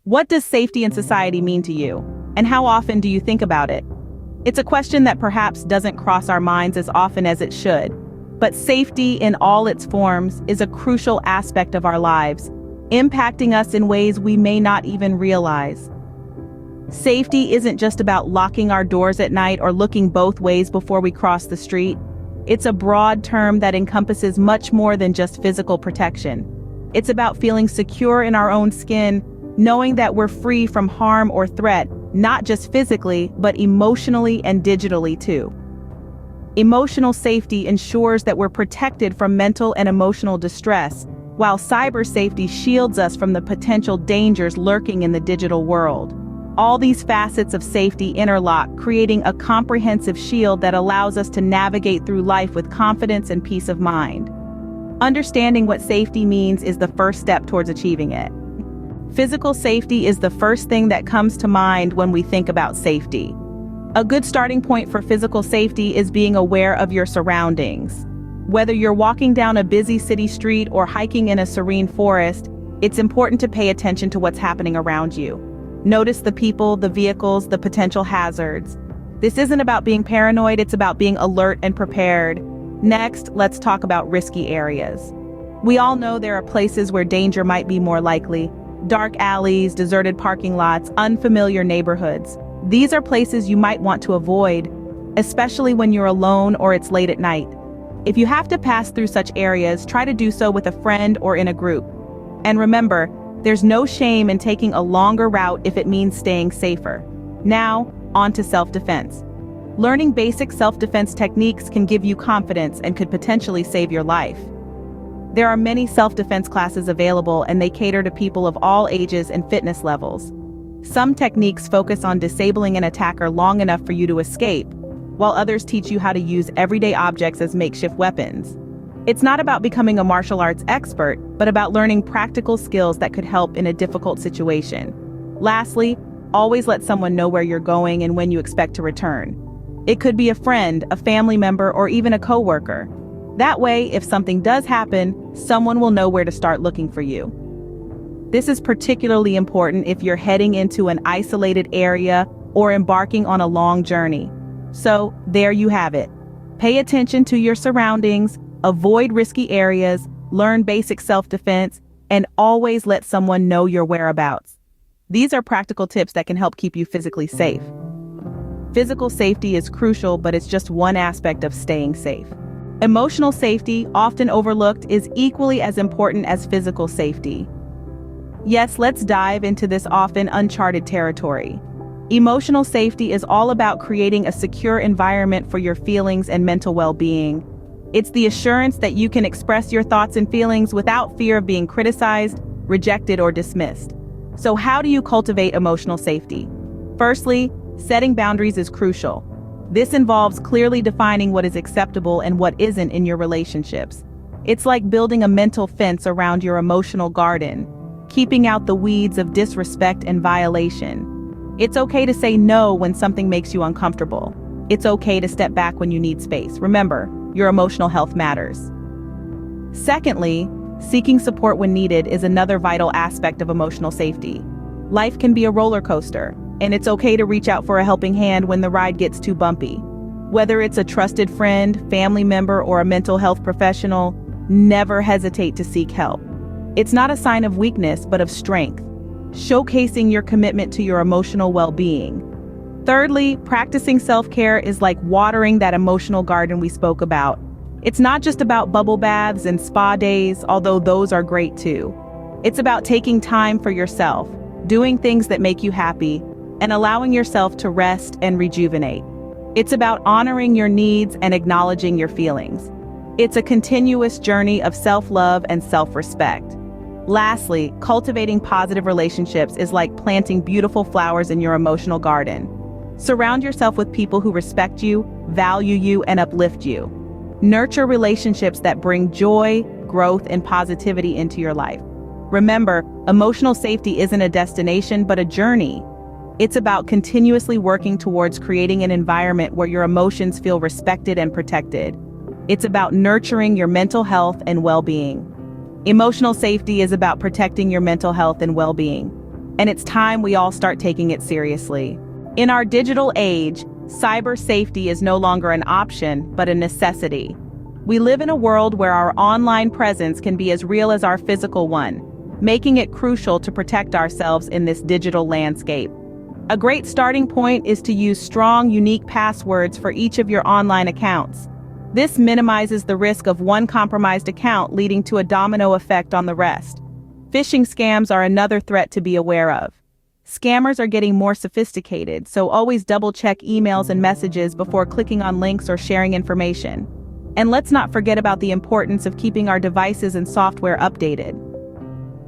What does safety in society mean to you? And how often do you think about it? It's a question that perhaps doesn't cross our minds as often as it should. But safety in all its forms is a crucial aspect of our lives, impacting us in ways we may not even realize. Safety isn't just about locking our doors at night or looking both ways before we cross the street. It's a broad term that encompasses much more than just physical protection. It's about feeling secure in our own skin, knowing that we're free from harm or threat, not just physically, but emotionally and digitally too. Emotional safety ensures that we're protected from mental and emotional distress, while cyber safety shields us from the potential dangers lurking in the digital world. All these facets of safety interlock, creating a comprehensive shield that allows us to navigate through life with confidence and peace of mind. Understanding what safety means is the first step towards achieving it. Physical safety is the first thing that comes to mind when we think about safety. A good starting point for physical safety is being aware of your surroundings. Whether you're walking down a busy city street or hiking in a serene forest, it's important to pay attention to what's happening around you. Notice the people, the vehicles, the potential hazards. This isn't about being paranoid, it's about being alert and prepared. Next, let's talk about risky areas. We all know there are places where danger might be more likely. Dark alleys, deserted parking lots, unfamiliar neighborhoods. These are places you might want to avoid, especially when you're alone or it's late at night. If you have to pass through such areas, try to do so with a friend or in a group. And remember, there's no shame in taking a longer route if it means staying safer. Now, on to self-defense. Learning basic self-defense techniques can give you confidence and could potentially save your life. There are many self-defense classes available, and they cater to people of all ages and fitness levels. Some techniques focus on disabling an attacker long enough for you to escape, while others teach you how to use everyday objects as makeshift weapons. It's not about becoming a martial arts expert, but about learning practical skills that could help in a difficult situation. Lastly, always let someone know where you're going and when you expect to return. It could be a friend, a family member, or even a coworker. That way, if something does happen, someone will know where to start looking for you. This is particularly important if you're heading into an isolated area or embarking on a long journey. So, there you have it. Pay attention to your surroundings, avoid risky areas, learn basic self-defense, and always let someone know your whereabouts. These are practical tips that can help keep you physically safe. Physical safety is crucial, but it's just one aspect of staying safe. Emotional safety, often overlooked, is equally as important as physical safety. Yes, let's dive into this often uncharted territory. Emotional safety is all about creating a secure environment for your feelings and mental well-being. It's the assurance that you can express your thoughts and feelings without fear of being criticized, rejected, or dismissed. So how do you cultivate emotional safety? Firstly, setting boundaries is crucial. This involves clearly defining what is acceptable and what isn't in your relationships. It's like building a mental fence around your emotional garden, keeping out the weeds of disrespect and violation. It's okay to say no when something makes you uncomfortable. It's okay to step back when you need space. Remember, your emotional health matters. Secondly, seeking support when needed is another vital aspect of emotional safety. Life can be a roller coaster, and it's okay to reach out for a helping hand when the ride gets too bumpy. Whether it's a trusted friend, family member, or a mental health professional, never hesitate to seek help. It's not a sign of weakness, but of strength, showcasing your commitment to your emotional well-being. Thirdly, practicing self-care is like watering that emotional garden we spoke about. It's not just about bubble baths and spa days, although those are great too. It's about taking time for yourself, doing things that make you happy, and allowing yourself to rest and rejuvenate. It's about honoring your needs and acknowledging your feelings. It's a continuous journey of self-love and self-respect. Lastly, cultivating positive relationships is like planting beautiful flowers in your emotional garden. Surround yourself with people who respect you, value you, and uplift you. Nurture relationships that bring joy, growth, and positivity into your life. Remember, emotional safety isn't a destination, but a journey. It's about continuously working towards creating an environment where your emotions feel respected and protected. It's about nurturing your mental health and well-being. Emotional safety is about protecting your mental health and well-being. and it's time we all start taking it seriously. In our digital age, cyber safety is no longer an option, but a necessity. We live in a world where our online presence can be as real as our physical one, making it crucial to protect ourselves in this digital landscape. A great starting point is to use strong, unique passwords for each of your online accounts. This minimizes the risk of one compromised account leading to a domino effect on the rest. Phishing scams are another threat to be aware of. Scammers are getting more sophisticated, so always double-check emails and messages before clicking on links or sharing information. And let's not forget about the importance of keeping our devices and software updated.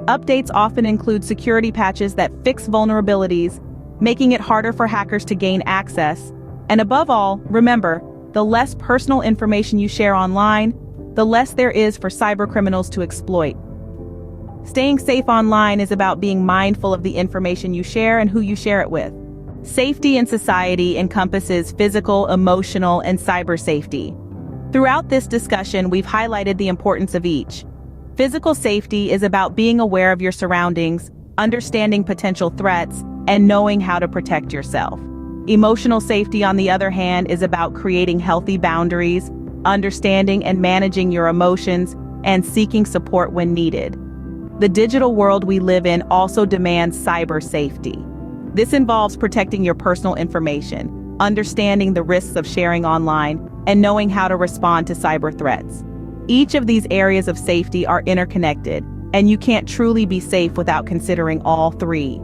Updates often include security patches that fix vulnerabilities, making it harder for hackers to gain access. And above all, remember, the less personal information you share online, the less there is for cybercriminals to exploit. Staying safe online is about being mindful of the information you share and who you share it with. Safety in society encompasses physical, emotional, and cyber safety. Throughout this discussion, we've highlighted the importance of each. Physical safety is about being aware of your surroundings, understanding potential threats, and knowing how to protect yourself. Emotional safety, on the other hand, is about creating healthy boundaries, understanding and managing your emotions, and seeking support when needed. The digital world we live in also demands cyber safety. This involves protecting your personal information, understanding the risks of sharing online, and knowing how to respond to cyber threats. Each of these areas of safety are interconnected, and you can't truly be safe without considering all three.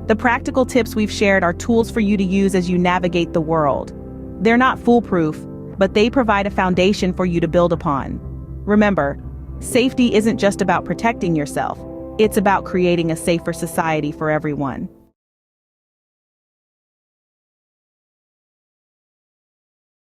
The practical tips we've shared are tools for you to use as you navigate the world. They're not foolproof, but they provide a foundation for you to build upon. Remember, safety isn't just about protecting yourself, it's about creating a safer society for everyone.